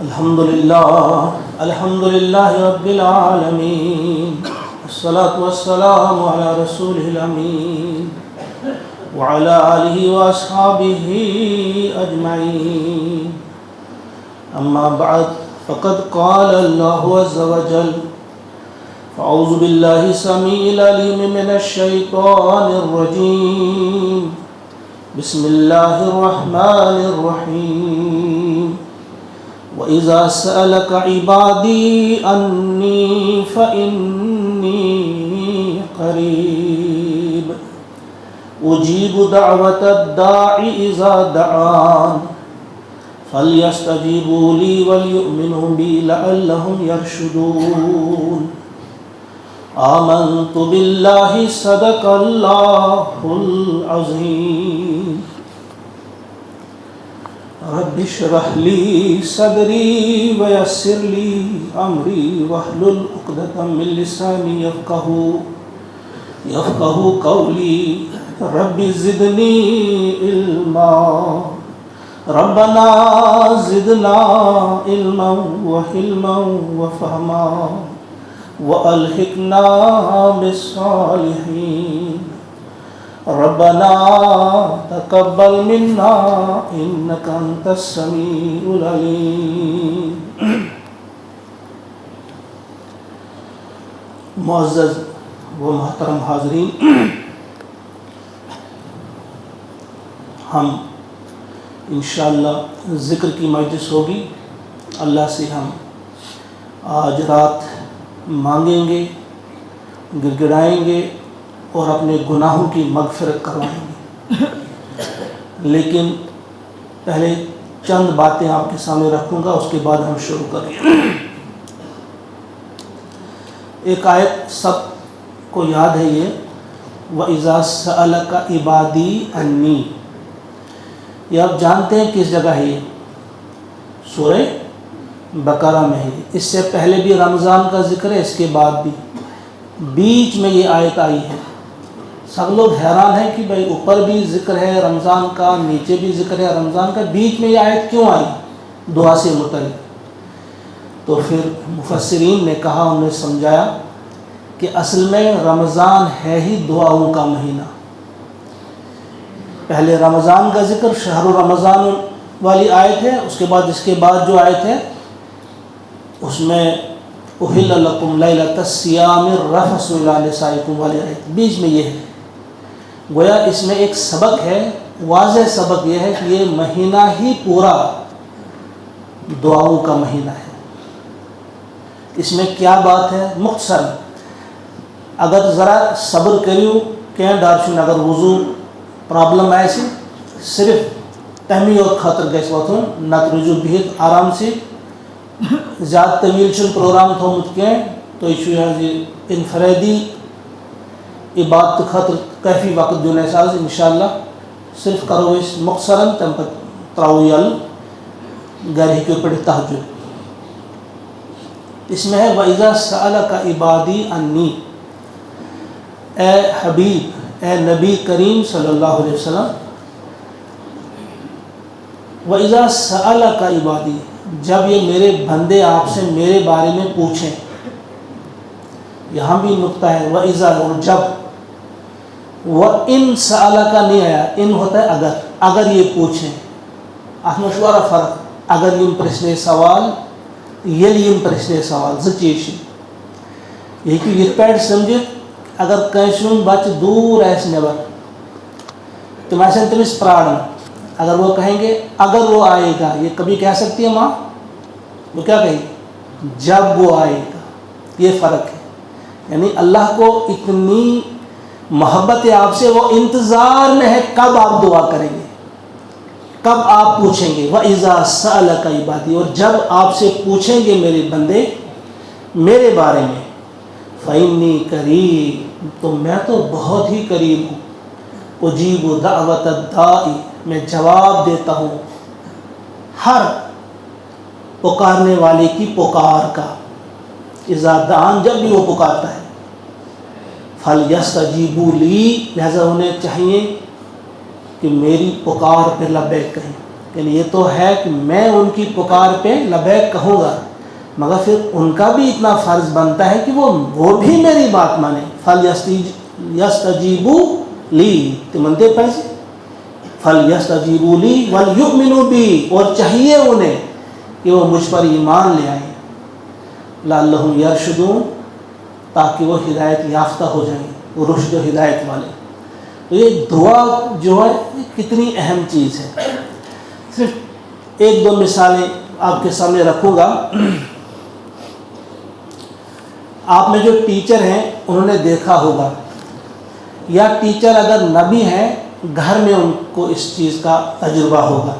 الحمد للہ رب العالمین، الصلاة والسلام علی رسولہ الامین وعلی آلہ واصحابہ اجمعین، اما بعد فقد قال اللہ عز وجل فاعوذ باللہ السمیع العلیم من الشیطان الرجیم، بسم اللہ الرحمن الرحیم، وَإِذَا سَأَلَكَ عِبَادِي أَنِّي فَإِنِّي قَرِيبٌ أُجِيبُ دَعْوَةَ الدَّاعِ إِذَا دَعَانِ فَلْيَسْتَجِيبُوا لِي وَلْيُؤْمِنُوا بِي لَعَلَّهُمْ يَرْشُدُونَ آمنت باللہ صدق اللہ العظیم، رب اشرح لی صدری ویسر لی امری واحلل عقدۃ من لسانی یفقہوا قولی، رب زدنی علما، ربنا زدنا علما وحلما وفہما وَأَلْحِقْنَا بِالصَّالِحِينَ، رَبَّنَا تَقَبَّلْ مِنَّا إِنَّكَ أَنْتَ السَّمِيعُ الْعَلِيمُ۔ معزز و محترم حاضرین، ہم انشاءاللہ ذکر کی مجلس ہوگی، اللہ سے ہم آج رات مانگیں گے، گڑگڑائیں گے اور اپنے گناہوں کی مغفرت کروائیں گے، لیکن پہلے چند باتیں آپ کے سامنے رکھوں گا، اس کے بعد ہم شروع کریں گے۔ ایک آیت سب کو یاد ہے، یہ وَإِذَا سَأَلَكَ عِبَادِي عَنِّي، یہ آپ جانتے ہیں کس جگہ ہے، یہ سورہ بقرہ میں ہے۔ اس سے پہلے بھی رمضان کا ذکر ہے، اس کے بعد بھی بیچ میں یہ آیت آئی ہے۔ سب لوگ حیران ہیں کہ بھئی اوپر بھی ذکر ہے رمضان کا، نیچے بھی ذکر ہے رمضان کا، بیچ میں یہ آیت کیوں آئی دعا سے متعلق؟ تو پھر مفسرین نے کہا، انہوں نے سمجھایا کہ اصل میں رمضان ہے ہی دعاؤں کا مہینہ۔ پہلے رمضان کا ذکر شہر رمضان والی آیت ہے، اس کے بعد جو آیت ہے اس میں احل لکم لیلۃ الصیام الرفث الی نسائکم والی آیت، بیچ میں یہ ہے۔ گویا اس میں ایک سبق ہے، واضح سبق یہ ہے کہ یہ مہینہ ہی پورا دعاؤں کا مہینہ ہے۔ اس میں کیا بات ہے؟ مختصر اگر ذرا صبر کریو کہ دارشن اگر وضو پرابلم آئے صرف تہمی اور خاطر گیس واتھوں نت رجوع بہت آرام سے زیادہ طویل چن پروگرام تھومت کی تو یہ انفرادی عبادت خاطر کافی وقت دیون احساس انشاءاللہ صرف کرو اس مختصراً تم پت تراو یل گھر ہیکو پڑھ تہجد۔ اس میں ہے وَإِذَا سَأَلَكَ عِبَادِي عَنِّي، اے حبیب، اے نبی کریم صلی اللہ علیہ وسلم، وَإِذَا سَأَلَكَ عِبَادِي، جب یہ میرے بندے آپ سے میرے بارے میں پوچھیں، یہاں بھی نقطہ ہے وَإِذَا، اور جب، وَإِن سَأَلَكَ نہیں آیا، ان ہوتا ہے اگر یہ پوچھیں، مشورہ فرق، اگر یم پرشنے سوال یل یم پرشنے سوال زچیش یہ کہ یہ پیٹ سمجھے اگر کنسون بچ دور ایس نیبر تم ایسے تمس پراڑن، اگر وہ کہیں گے اگر وہ آئے گا، یہ کبھی کہہ سکتی ہے ماں، وہ کیا کہے گی؟ جب وہ آئے گا۔ یہ فرق ہے، یعنی اللہ کو اتنی محبت ہے آپ سے، وہ انتظار میں ہے کب آپ دعا کریں گے، کب آپ پوچھیں گے۔ وَإِذَا سَأَلَكَ عِبَادِي، اور جب آپ سے پوچھیں گے میرے بندے میرے بارے میں، فَإِنِّي قَرِيبٌ، تو میں تو بہت ہی قریب ہوں، اجیب دعوت الداعی، میں جواب دیتا ہوں ہر پکارنے والے کی پکار کا، اذا دعان، جب بھی وہ پکارتا ہے، فَلْيَسْتَجِيبُوا لِي، لہذا انہیں چاہیے کہ میری پکار پہ لبیک کہیں، یعنی یہ تو ہے کہ میں ان کی پکار پہ لبیک کہوں گا، مگر پھر ان کا بھی اتنا فرض بنتا ہے کہ وہ بھی میری بات مانیں. فَلْيَسْتَجِيبُوا لِي تمنتے پیسے فَلْيَسْتَجِيبُوا لِي وَلْيُؤْمِنُوا بِي، اور چاہیے انہیں کہ وہ مجھ پر ایمان لے آئیں. لَعَلَّهُمْ يَرْشُدُونَ، تاکہ وہ ہدایت یافتہ ہو جائیں، وہ رشد و ہدایت والے. تو یہ دعا جو ہے یہ کتنی اہم چیز ہے. صرف ایک دو مثالیں آپ کے سامنے رکھوں گا. آپ میں جو ٹیچر ہیں انہوں نے دیکھا ہوگا، یا ٹیچر اگر نبی ہیں گھر میں ان کو اس چیز کا تجربہ ہوگا.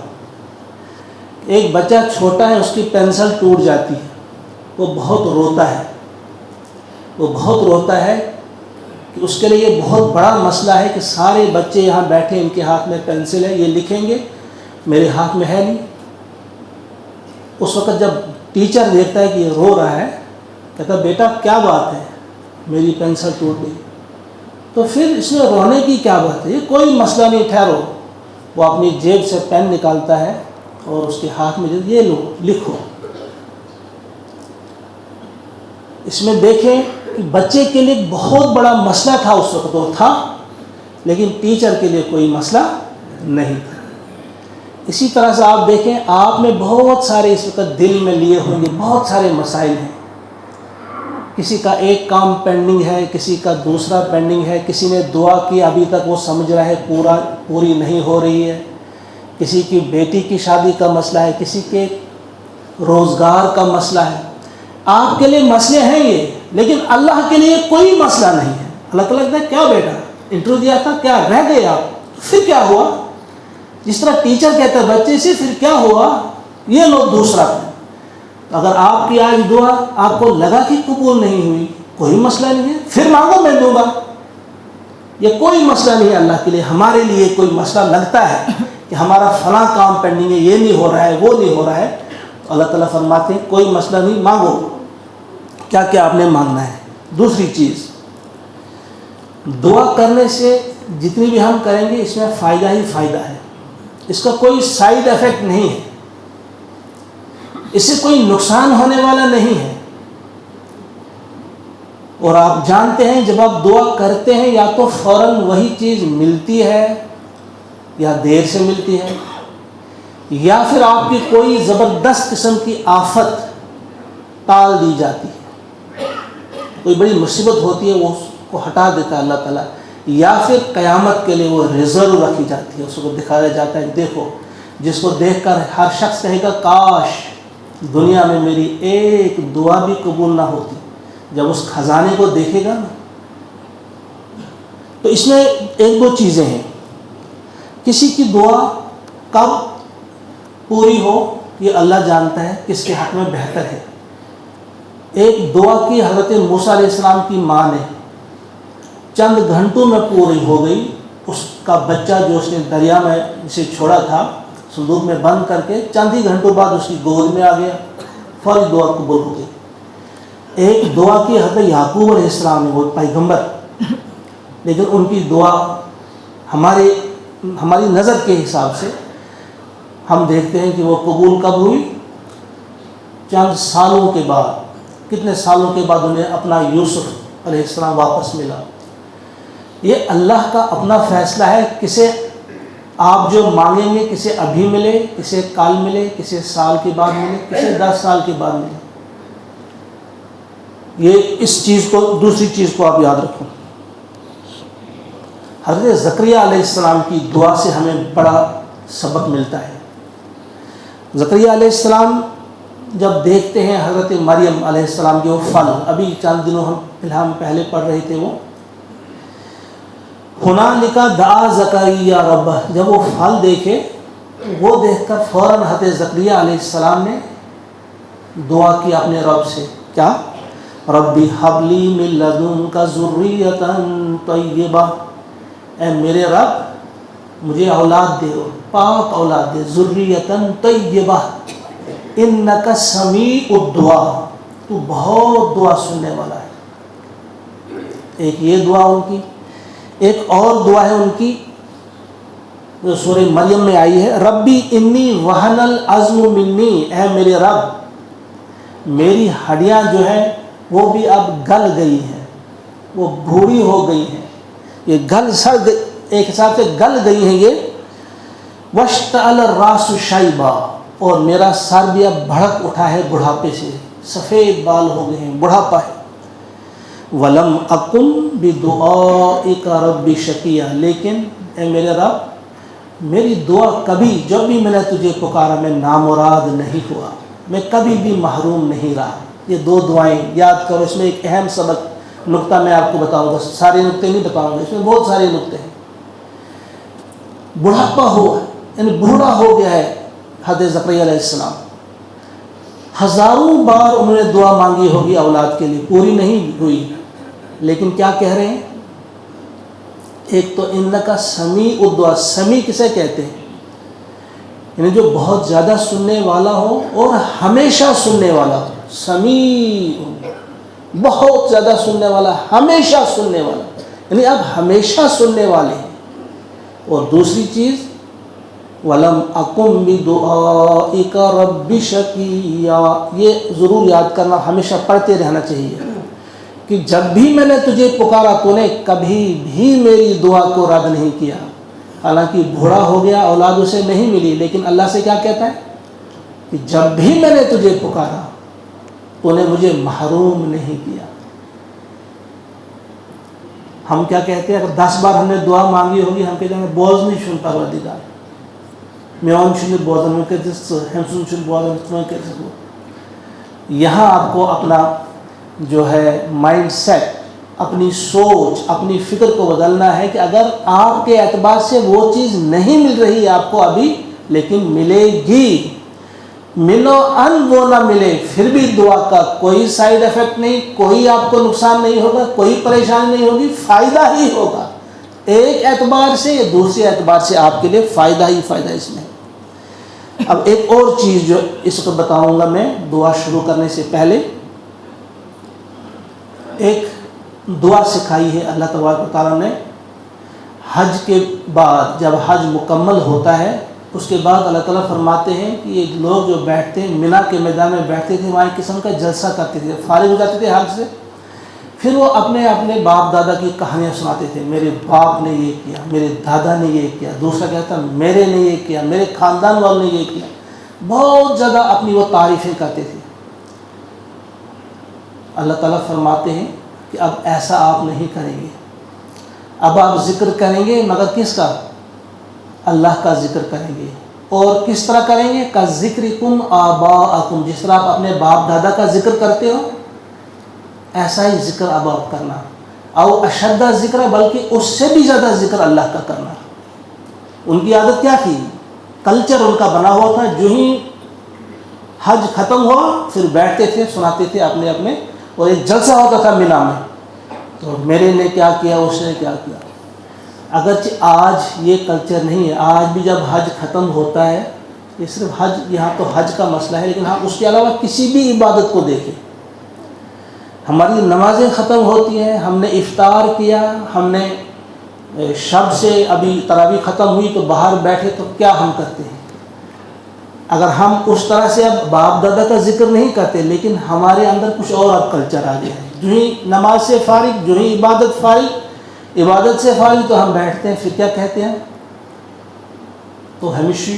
ایک بچہ چھوٹا ہے، اس کی پینسل ٹوٹ جاتی ہے، وہ بہت روتا ہے کہ اس کے لیے یہ بہت بڑا مسئلہ ہے کہ سارے بچے یہاں بیٹھے، ان کے ہاتھ میں پینسل ہے، یہ لکھیں گے، میرے ہاتھ میں ہے نہیں. اس وقت جب ٹیچر دیکھتا ہے کہ یہ رو رہا ہے، کہتا بیٹا کیا بات ہے، میری پینسل ٹوٹ گئی. تو پھر اس میں رونے کی کیا بات ہے، یہ کوئی مسئلہ نہیں، ٹھہرو. وہ اپنی جیب سے پین نکالتا ہے اور اس کے ہاتھ میں یہ لو لکھو. اس میں دیکھیں کہ بچے کے لیے بہت بڑا مسئلہ تھا، اس وقت وہ تھا، لیکن ٹیچر کے لیے کوئی مسئلہ نہیں تھا. اسی طرح سے آپ دیکھیں، آپ میں بہت سارے اس وقت دل میں لیے ہوں گے، بہت سارے مسائل ہیں. کسی کا ایک کام پینڈنگ ہے، کسی کا دوسرا پینڈنگ ہے، کسی نے دعا کی ابھی تک وہ سمجھ رہا ہے پوری نہیں ہو رہی ہے، کسی کی بیٹی کی شادی کا مسئلہ ہے، کسی کے روزگار کا مسئلہ ہے. آپ کے لیے مسئلے ہیں یہ، لیکن اللہ کے لیے کوئی مسئلہ نہیں ہے. اللہ تعالیٰ کہتا ہے کیا بیٹا انٹرویو دیا تھا، کیا رہ گئے آپ، پھر کیا ہوا. جس طرح ٹیچر کہتا ہے بچے سے پھر کیا ہوا، یہ لو دوسرا. اگر آپ کی آج دعا آپ کو لگا کہ قبول نہیں ہوئی، کوئی مسئلہ نہیں ہے، پھر مانگو میں دوں گا. یہ کوئی مسئلہ نہیں ہے اللہ کے لیے. ہمارے لیے کوئی مسئلہ لگتا ہے کہ ہمارا فلاں کام پینڈنگ ہے، یہ نہیں ہو رہا ہے، وہ نہیں ہو رہا ہے، تو اللہ تعالیٰ فرماتے ہیں کوئی مسئلہ نہیں، مانگو کیا کیا آپ نے مانگنا ہے. دوسری چیز، دعا کرنے سے جتنی بھی ہم کریں گے اس میں فائدہ ہی فائدہ ہے، اس کا کوئی سائیڈ ایفیکٹ نہیں ہے، اس سے کوئی نقصان ہونے والا نہیں ہے. اور آپ جانتے ہیں جب آپ دعا کرتے ہیں یا تو فوراً وہی چیز ملتی ہے یا دیر سے ملتی ہے، یا پھر آپ کی کوئی زبردست قسم کی آفت ٹال دی جاتی ہے، کوئی بڑی مصیبت ہوتی ہے وہ اس کو ہٹا دیتا ہے اللہ تعالیٰ، یا پھر قیامت کے لیے وہ ریزرو رکھی جاتی ہے، اس کو دکھایا جاتا ہے. دیکھو جس کو دیکھ کر ہر شخص کہے گا کاش دنیا میں میری ایک دعا بھی قبول نہ ہوتی. جب اس خزانے کو دیکھے گا نا، تو اس میں ایک دو چیزیں ہیں. کسی کی دعا کب پوری ہو یہ اللہ جانتا ہے، کس کے حق میں بہتر ہے. ایک دعا کی حضرت موسیٰ علیہ السلام کی ماں نے چند گھنٹوں میں پوری ہو گئی. اس کا بچہ جو اس نے دریا میں اسے چھوڑا تھا صندوق میں بند کر کے، چند ہی گھنٹوں بعد اس کی گود میں آ گیا، فوری دعا قبول ہو گئی. ایک دعا کی حضرت یعقوب علیہ السلام نے، وہ پیغمبر، لیکن ان کی دعا ہماری نظر کے حساب سے ہم دیکھتے ہیں کہ وہ قبول کب ہوئی، چند سالوں کے بعد. کتنے سالوں کے بعد انہیں اپنا یوسف علیہ السلام واپس ملا. یہ اللہ کا اپنا فیصلہ ہے، کسے آپ جو مانگیں گے، کسے ابھی ملے، کسے کل ملے، کسے سال کے بعد ملے، کسے 10 سال کے بعد ملے. یہ اس چیز کو، دوسری چیز کو آپ یاد رکھو. حضرت زکریا علیہ السلام کی دعا سے ہمیں بڑا سبق ملتا ہے. زکریا علیہ السلام جب دیکھتے ہیں حضرت مریم علیہ السلام کے وہ پھل، ابھی چند دنوں ہم پہلے پڑھ رہے تھے، وہ ہنالک دعا زکریا ربہ، جب وہ پھل دیکھے، وہ دیکھ کر فوراً حضرت زکریا علیہ السلام نے دعا کی اپنے رب سے. کیا؟ ربی ہب لی من لدنک ذریۃ طیبہ، اے میرے رب مجھے اولاد دے، پاک اولاد دے، ذریۃ طیبہ انک سمیع الدعاء، تو بہت دعا سننے والا ہے. ایک یہ دعا ان کی. ایک اور دعا ہے ان کی، جو سورہ مریم میں آئی ہے، ربی انی وہن العظم منی، اے میرے رب میری ہڈیاں جو ہیں وہ بھی اب گل گئی ہیں، وہ بھوری ہو گئی ہیں، یہ گل سڑ گئی، ایک حساب سے گل گئی ہیں یہ، واشتعل الراس شیبا، اور میرا سر بھی اب بھڑک اٹھا ہے بڑھاپے سے، سفید بال ہو گئے ہیں، بڑھاپا ہے، ولم اکن بدعائک رب شقیا، لیکن اے میرے رب میری دعا کبھی، جب بھی میں نے تجھے پکارا میں نامراد نہیں ہوا، میں کبھی بھی محروم نہیں رہا۔ یہ دو دعائیں یاد کرو، اس میں ایک اہم سبق نقطہ میں آپ کو بتاؤں گا، سارے نقطے نہیں بتاؤں گا، اس میں بہت سارے نقطے ہیں۔ بڑھاپا ہوا یعنی بوڑھا ہو گیا ہے حضرت زکریا علیہ السلام، ہزاروں بار انہوں نے دعا مانگی ہوگی اولاد کے لیے، پوری نہیں ہوئی، لیکن کیا کہہ رہے ہیں؟ ایک تو انکا سمیع الدعاء، سمیع کسے کہتے ہیں؟ یعنی جو بہت زیادہ سننے والا ہو اور ہمیشہ سننے والا ہو، سمیع، بہت زیادہ سننے والا، ہمیشہ سننے والا، یعنی اب ہمیشہ سننے والے ہیں۔ اور دوسری چیز وَلَمْ أَكُمْ بِدُعَائِكَ رَبِّ شَقِيًّا، یہ ضرور یاد کرنا، ہمیشہ پڑھتے رہنا چاہیے کہ جب بھی میں نے تجھے پکارا تو نے کبھی بھی میری دعا کو رد نہیں کیا۔ حالانکہ بوڑھا ہو گیا، اولاد اسے نہیں ملی، لیکن اللہ سے کیا کہتا ہے کہ جب بھی میں نے تجھے پکارا تو نے مجھے محروم نہیں کیا۔ ہم کیا کہتے ہیں؟ اگر 10 بار ہم نے دعا مانگی ہوگی، ہم کہتے ہیں بوز نہیں سن پروردگار، میون چھن بوزن میں کہتے ہیں ہم سن بوزن میں کہتے ہیں۔ یہاں آپ کو اپنا جو ہے مائنڈ سیٹ، اپنی سوچ، اپنی فکر کو بدلنا ہے کہ اگر آپ کے اعتبار سے وہ چیز نہیں مل رہی آپ کو ابھی، لیکن ملے گی، ملو ان وہ نہ ملے، پھر بھی دعا کا کوئی سائیڈ ایفیکٹ نہیں، کوئی آپ کو نقصان نہیں ہوگا، کوئی پریشانی نہیں ہوگی، فائدہ ہی ہوگا، ایک اعتبار سے یا دوسرے اعتبار سے آپ کے لیے فائدہ ہی فائدہ اس میں۔ اب ایک اور چیز جو اس کو بتاؤں گا میں دعا شروع کرنے سے پہلے، ایک دعا سکھائی ہے اللہ تبارک و تعالیٰ نے حج کے بعد، جب حج مکمل ہوتا ہے اس کے بعد اللہ تعالیٰ فرماتے ہیں کہ یہ لوگ جو بیٹھتے ہیں مینا کے میدان میں بیٹھتے تھے، وہاں ایک قسم کا جلسہ کرتے تھے، فارغ ہو جاتے تھے حج سے، پھر وہ اپنے اپنے باپ دادا کی کہانیاں سناتے تھے، میرے باپ نے یہ کیا، میرے دادا نے یہ کیا، دوسرا کہتا میرے نے یہ کیا، میرے خاندان والوں نے یہ کیا، بہت زیادہ اپنی وہ تعریفیں کرتے تھے۔ اللہ تعالیٰ فرماتے ہیں کہ اب ایسا آپ نہیں کریں گے، اب آپ ذکر کریں گے مگر کس کا؟ اللہ کا ذکر کریں گے، اور کس طرح کریں گے؟ کَذِکْرِکُمْ آباءَکُمْ، جس طرح آپ اپنے باپ دادا کا ذکر کرتے ہو ایسا ہی ذکر اب آپ کرنا، او اشد ذکر، بلکہ اس سے بھی زیادہ ذکر اللہ کا کرنا۔ ان کی عادت کیا تھی؟ کلچر ان کا بنا ہوا تھا، جو ہی حج ختم ہوا پھر بیٹھتے تھے، سناتے تھے اپنے اپنے، اور ایک جلسہ ہوتا تھا مینا میں، تو میرے نے کیا کیا، اس نے کیا کیا۔ اگرچہ آج یہ کلچر نہیں ہے، آج بھی جب حج ختم ہوتا ہے، یہ صرف حج، یہاں تو حج کا مسئلہ ہے، لیکن ہاں اس کے علاوہ کسی بھی عبادت کو دیکھیں، ہماری نمازیں ختم ہوتی ہیں، ہم نے افطار کیا، ہم نے شب سے ابھی تراویح ختم ہوئی تو باہر بیٹھے، تو کیا ہم کرتے ہیں؟ اگر ہم اس طرح سے اب باپ دادا کا ذکر نہیں کرتے، لیکن ہمارے اندر کچھ اور اب کلچر آ گیا ہے، جو ہی نماز سے فارغ، جو ہی عبادت سے فارغ تو ہم بیٹھتے ہیں، پھر کیا کہتے ہیں؟ تو ہمیشہ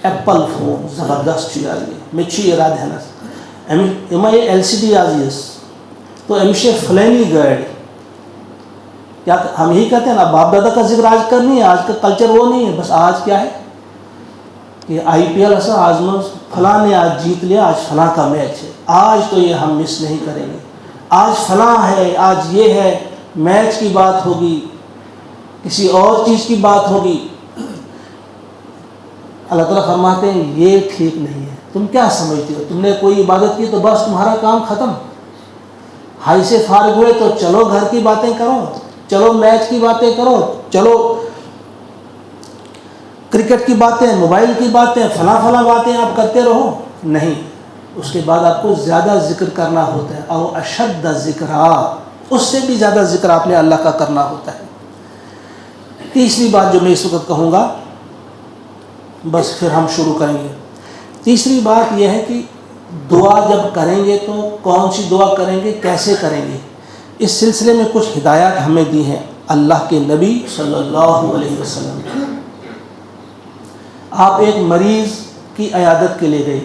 ایپل فون زبردست چیز آ رہی ہے، مچھی اراد ہے نا، اما یہ LCD آ رہی ہے، تو ہمیشہ فلانی گاڑی، کیا ہم یہی کہتے ہیں نا؟ باپ دادا کا ذکر آج کل نہیں ہے، آج کا کلچر وہ نہیں ہے، بس آج کیا ہے کہ IPL ایسا، آج فلاں نے آج جیت لیا، آج فلاں کا میچ ہے، آج تو یہ ہم مس نہیں کریں گے، آج فلاں ہے، آج یہ ہے، میچ کی بات ہوگی، کسی اور چیز کی بات ہوگی۔ اللہ تعالیٰ فرماتے ہیں یہ ٹھیک نہیں ہے، تم کیا سمجھتے ہو؟ تم نے کوئی عبادت کی تو بس تمہارا کام ختم، حج سے فارغ ہوئے تو چلو گھر کی باتیں کرو، چلو میچ کی باتیں کرو، چلو کرکٹ کی باتیں، موبائل کی باتیں، فلاں باتیں آپ کرتے رہو، نہیں، اس کے بعد آپ کو زیادہ ذکر کرنا ہوتا ہے، او اشد ذکرا، اس سے بھی زیادہ ذکر آپ نے اللہ کا کرنا ہوتا ہے۔ تیسری بات جو میں اس وقت کہوں گا بس پھر ہم شروع کریں گے۔ تیسری بات یہ ہے کہ دعا جب کریں گے تو کون سی دعا کریں گے، کیسے کریں گے، اس سلسلے میں کچھ ہدایات ہمیں دی ہیں اللہ کے نبی صلی اللہ علیہ وسلم نے۔ آپ ایک مریض کی عیادت کے لیے گئے،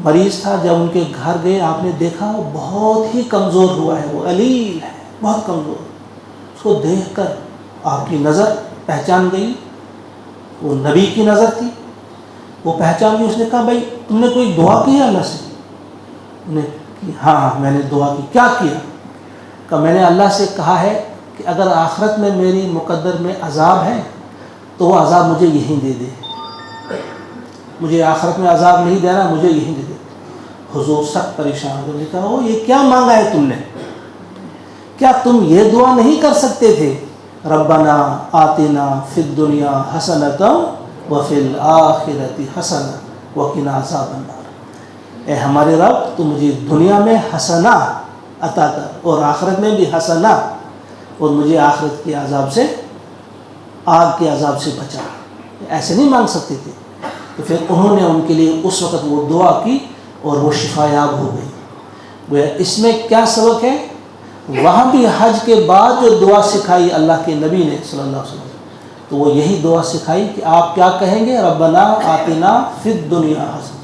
مریض تھا، جب ان کے گھر گئے آپ نے دیکھا وہ بہت ہی کمزور ہوا ہے، وہ علیل ہے، بہت کمزور۔ اس کو دیکھ کر آپ کی نظر پہچان گئی، وہ نبی کی نظر تھی، وہ پہچان گئی۔ اس نے کہا بھائی تم نے کوئی دعا کی ہے اللہ سے؟ انہیں کہ ہاں میں نے دعا کی۔ کیا کیا؟ کہ میں نے اللہ سے کہا ہے کہ اگر آخرت میں میری مقدر میں عذاب ہے تو وہ عذاب مجھے یہیں دے دے، مجھے آخرت میں عذاب نہیں دینا، مجھے یہیں دے دے۔ حضور سخت پریشان ہو گئے، کہا وہ یہ کیا مانگا ہے تم نے؟ کیا تم یہ دعا نہیں کر سکتے تھے ربنا آتنا فی الدنیا حسنۃ وفی الآخرۃ حسنۃ وقنا عذاب النار۔ اے ہمارے رب تو مجھے دنیا میں حسنہ عطا کر اور آخرت میں بھی حسنہ، اور مجھے آخرت کے عذاب سے، آگ کے عذاب سے بچا۔ ایسے نہیں مانگ سکتے تھے۔ تو پھر انہوں نے ان کے لیے اس وقت وہ دعا کی اور وہ شفا یاب ہو گئی۔ گویا اس میں کیا سبق ہے؟ وہاں بھی حج کے بعد جو دعا سکھائی اللہ کے نبی نے صلی اللہ علیہ وسلم، تو وہ یہی دعا سکھائی کہ آپ کیا کہیں گے، ربنا آتنا فی الدنیا حسنہ۔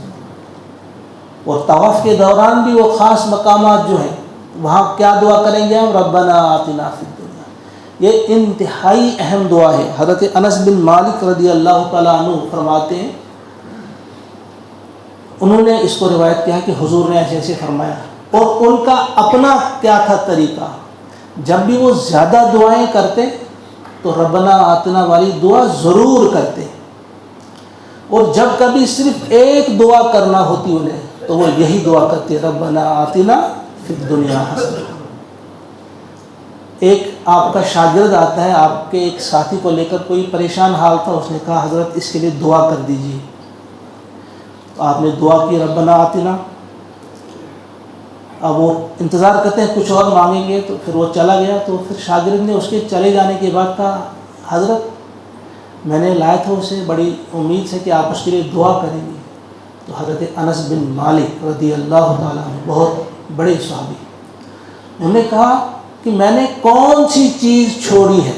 اور طواف کے دوران بھی وہ خاص مقامات جو ہیں وہاں کیا دعا کریں گے ہم، ربنا آتنا فی الدنیا۔ یہ انتہائی اہم دعا ہے۔ حضرت انس بن مالک رضی اللہ تعالیٰ عنہ فرماتے ہیں، انہوں نے اس کو روایت کیا کہ حضور نے ایسے ایسے فرمایا، اور ان کا اپنا کیا تھا طریقہ، جب بھی وہ زیادہ دعائیں کرتے تو ربنا آتنا والی دعا ضرور کرتے، اور جب کبھی صرف ایک دعا کرنا ہوتی انہیں تو وہ یہی دعا کرتے، ربنا آتنا فی الدنیا حسنہ۔ ایک آپ کا شاگرد آتا ہے، آپ کے ایک ساتھی کو لے کر کوئی پریشان حال تھا، اس نے کہا حضرت اس کے لیے دعا کر دیجیے۔ تو آپ نے دعا کی ربنا آتنا۔ اب وہ انتظار کرتے ہیں کچھ اور مانگیں گے، تو پھر وہ چلا گیا۔ تو پھر شاگرد نے اس کے چلے جانے کے بعد کہا حضرت میں نے لایا تھا اسے بڑی امید سے کہ آپ اس کے لیے دعا کریں گے۔ تو حضرت انس بن مالک رضی اللہ تعالیٰ عنہ بہت بڑے صحابی، انہوں نے کہا کہ میں نے کون سی چیز چھوڑی ہے،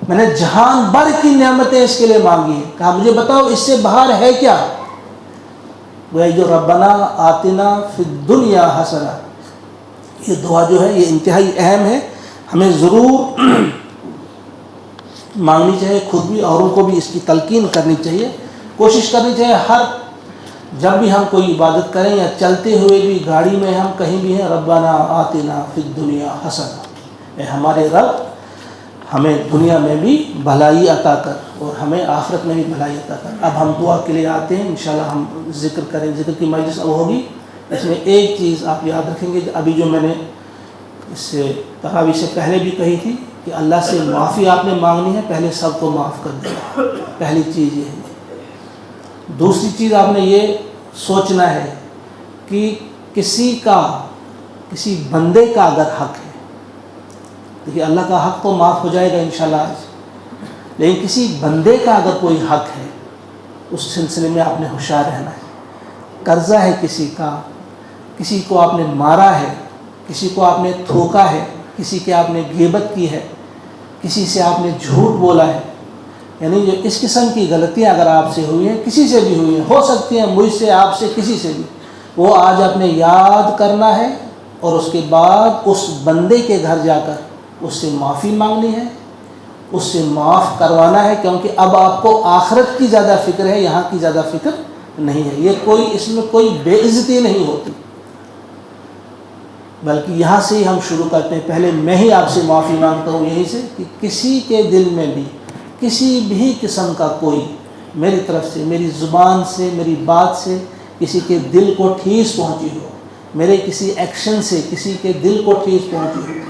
میں نے جہان بھر کی نعمتیں اس کے لیے مانگی ہیں، کہا مجھے بتاؤ اس سے باہر ہے کیا؟ وہ جو ربنا آتنا فی الدنیا حسنہ، یہ دعا جو ہے یہ انتہائی اہم ہے، ہمیں ضرور مانگنی چاہیے، خود بھی اوروں کو بھی اس کی تلقین کرنی چاہیے، کوشش کرنی چاہیے ہر جب بھی ہم کوئی عبادت کریں یا چلتے ہوئے بھی گاڑی میں ہم کہیں بھی ہیں، ربنا آتنا فی الدنیا حسنہ، اے ہمارے رب ہمیں دنیا میں بھی بھلائی عطا کر اور ہمیں آخرت میں بھی بھلائی عطا کر۔ اب ہم دعا کے لیے آتے ہیں، انشاءاللہ ہم ذکر کریں، ذکر کی مجلس اب ہوگی۔ اس میں ایک چیز آپ یاد رکھیں گے، ابھی جو میں نے اس سے تراویح سے پہلے بھی کہی تھی کہ اللہ سے معافی آپ نے مانگنی ہے، پہلے سب کو معاف کر دیا، پہلی چیز یہ ہے۔ دوسری چیز آپ نے یہ سوچنا ہے کہ کسی بندے کا اگر حق ہے، دیکھیے اللہ کا حق تو معاف ہو جائے گا انشاءاللہ آج، لیکن کسی بندے کا اگر کوئی حق ہے اس سلسلے میں آپ نے ہوشیار رہنا ہے۔ قرضہ ہے کسی کا، کسی کو آپ نے مارا ہے، کسی کو آپ نے تھوکا ہے، کسی کے آپ نے غیبت کی ہے، کسی سے آپ نے جھوٹ بولا ہے، یعنی جو اس قسم کی غلطیاں اگر آپ سے ہوئی ہیں، کسی سے بھی ہوئی ہیں، ہو سکتی ہیں مجھ سے، آپ سے، کسی سے بھی، وہ آج آپ نے یاد کرنا ہے، اور اس کے بعد اس بندے کے گھر جا کر اس سے معافی مانگنی ہے، اس سے معاف کروانا ہے، کیونکہ اب آپ کو آخرت کی زیادہ فکر ہے، یہاں کی زیادہ فکر نہیں ہے۔ یہ اس میں کوئی بے عزتی نہیں ہوتی، بلکہ یہاں سے ہی ہم شروع کرتے ہیں۔ پہلے میں ہی آپ سے معافی مانگتا ہوں یہیں سے، کہ کسی کے دل میں بھی کسی بھی قسم کا کوئی میری طرف سے، میری زبان سے، میری بات سے کسی کے دل کو ٹھیس پہنچی ہو، میرے کسی ایکشن سے کسی کے دل کو ٹھیس پہنچی ہو،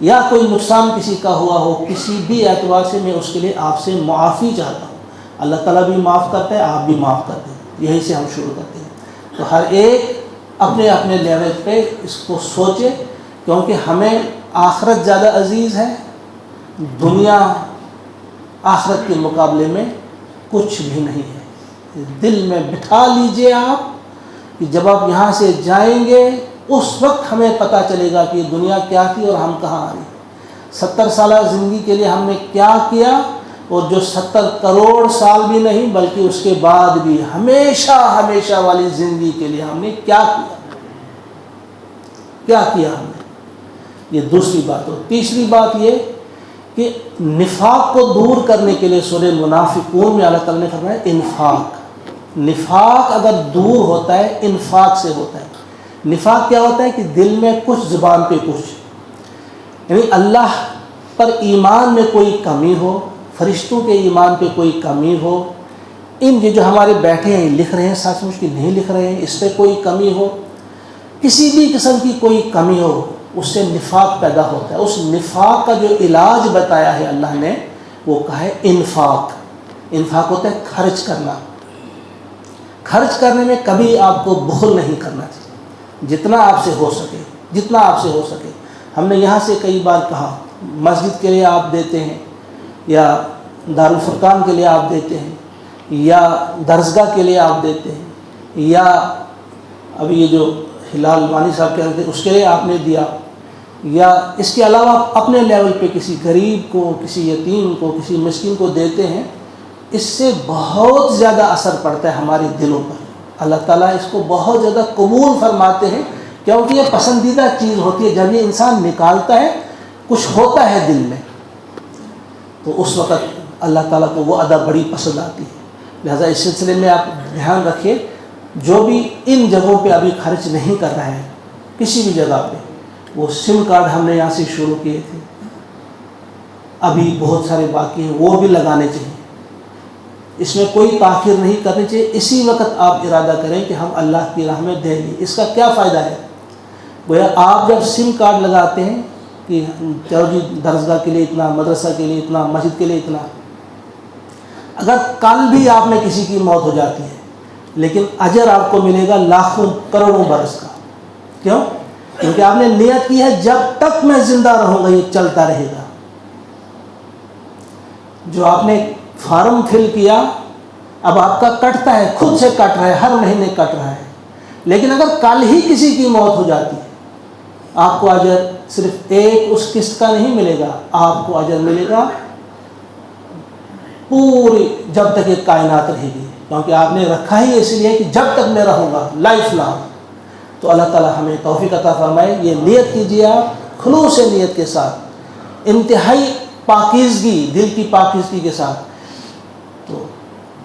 یا کوئی نقصان کسی کا ہوا ہو، کسی بھی اعتبار سے، میں اس کے لیے آپ سے معافی چاہتا ہوں۔ اللہ تعالیٰ بھی معاف کرتا ہے، آپ بھی معاف کرتے ہیں، یہیں سے ہم شروع کرتے ہیں۔ تو ہر ایک اپنے اپنے لیول پہ اس کو سوچے، کیونکہ ہمیں آخرت زیادہ عزیز ہے، دنیا آخرت کے مقابلے میں کچھ بھی نہیں ہے۔ دل میں بٹھا لیجئے آپ کہ جب آپ یہاں سے جائیں گے اس وقت ہمیں پتہ چلے گا کہ یہ دنیا کیا تھی اور ہم کہاں آ رہے ہیں۔ 70 سالہ زندگی کے لیے ہم نے کیا کیا، اور جو 70 کروڑ سال بھی نہیں بلکہ اس کے بعد بھی ہمیشہ ہمیشہ والی زندگی کے لیے ہم نے کیا کیا ہم نے۔ یہ دوسری بات۔ اور تیسری بات یہ کہ نفاق کو دور کرنے کے لیے سورہ منافقون میں اللہ تعالیٰ نے فرمایا انفاق۔ نفاق اگر دور ہوتا ہے انفاق سے ہوتا ہے۔ نفاق کیا ہوتا ہے کہ دل میں کچھ زبان پہ کچھ، یعنی اللہ پر ایمان میں کوئی کمی ہو، فرشتوں کے ایمان پہ کوئی کمی ہو، یہ جو ہمارے بیٹھے ہیں لکھ رہے ہیں سچ مچ کی نہیں لکھ رہے ہیں اس پہ کوئی کمی ہو، کسی بھی قسم کی کوئی کمی ہو، اس سے نفاق پیدا ہوتا ہے۔ اس نفاق کا جو علاج بتایا ہے اللہ نے وہ کہا ہے انفاق۔ انفاق ہوتا ہے خرچ کرنا۔ خرچ کرنے میں کبھی آپ کو بخل نہیں کرنا چاہیے، جتنا آپ سے ہو سکے، جتنا آپ سے ہو سکے۔ ہم نے یہاں سے کئی بار کہا مسجد کے لیے آپ دیتے ہیں، یا دارالفرقان کے لیے آپ دیتے ہیں، یا درسگاہ کے لیے آپ دیتے ہیں، یا ابھی یہ جو ہلال مانی صاحب کہتے ہیں اس کے لیے آپ نے دیا، یا اس کے علاوہ آپ اپنے لیول پہ کسی غریب کو، کسی یتیم کو، کسی مسکین کو دیتے ہیں، اس سے بہت زیادہ اثر پڑتا ہے ہمارے دلوں پر۔ اللہ تعالیٰ اس کو بہت زیادہ قبول فرماتے ہیں، کیونکہ یہ پسندیدہ چیز ہوتی ہے۔ جب یہ انسان نکالتا ہے کچھ ہوتا ہے دل میں، تو اس وقت اللہ تعالیٰ کو وہ ادا بڑی پسند آتی ہے۔ لہٰذا اس سلسلے میں آپ دھیان رکھیے، جو بھی ان جگہوں پہ ابھی خرچ نہیں کر رہا ہے کسی بھی جگہ پہ، وہ سم کارڈ ہم نے یہاں سے شروع کیے تھے، ابھی بہت سارے باقی ہیں، وہ بھی لگانے چاہیے۔ اس میں کوئی تاخیر نہیں کرنی چاہیے۔ اسی وقت آپ ارادہ کریں کہ ہم اللہ کی راہ میں دیں گے۔ اس کا کیا فائدہ ہے؟ گویا آپ جب سم کارڈ لگاتے ہیں کہ چلو جی درسگاہ کے لیے اتنا، مدرسہ کے لیے اتنا، مسجد کے لیے اتنا، اگر کل بھی آپ میں کسی کی موت ہو جاتی ہے لیکن اجر آپ کو ملے گا لاکھوں کروڑوں برس کا۔ کیوں؟ کیونکہ آپ نے نیت کی ہے جب تک میں زندہ رہوں گا یہ چلتا رہے گا۔ جو آپ نے فارم فل کیا اب آپ کا کٹتا ہے، خود سے کٹ رہا ہے، ہر مہینے کٹ رہا ہے، لیکن اگر کل ہی کسی کی موت ہو جاتی ہے آپ کو اجر صرف ایک اس قسط کا نہیں ملے گا، آپ کو اجر ملے گا پوری جب تک یہ کائنات رہے گی، کیونکہ آپ نے رکھا ہی اس لیے کہ جب تک میں رہوں گا، لائف لانگ۔ تو اللہ تعالیٰ ہمیں توفیق عطا فرمائے۔ یہ نیت کیجیے آپ خلوص نیت کے ساتھ، انتہائی پاکیزگی، دل کی پاکیزگی کے ساتھ۔ تو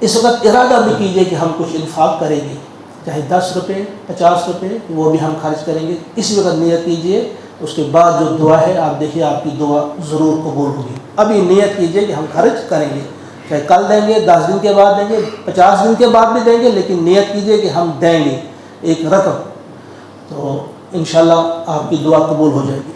اس وقت ارادہ بھی کیجیے کہ ہم کچھ انفاق کریں گے، چاہے 10 روپے 50 روپے وہ بھی ہم خرچ کریں گے۔ اسی وقت نیت کیجیے، اس کے بعد جو دعا ہے آپ دیکھیے آپ کی دعا ضرور قبول ہوگی۔ ابھی نیت کیجیے کہ ہم خرچ کریں گے، چاہے کل دیں گے، 10 دن کے بعد دیں گے، 50 دن کے بعد بھی دیں گے، لیکن نیت کیجیے کہ ہم دیں گے ایک رقم، تو انشاءاللہ آپ کی دعا قبول ہو جائے گی۔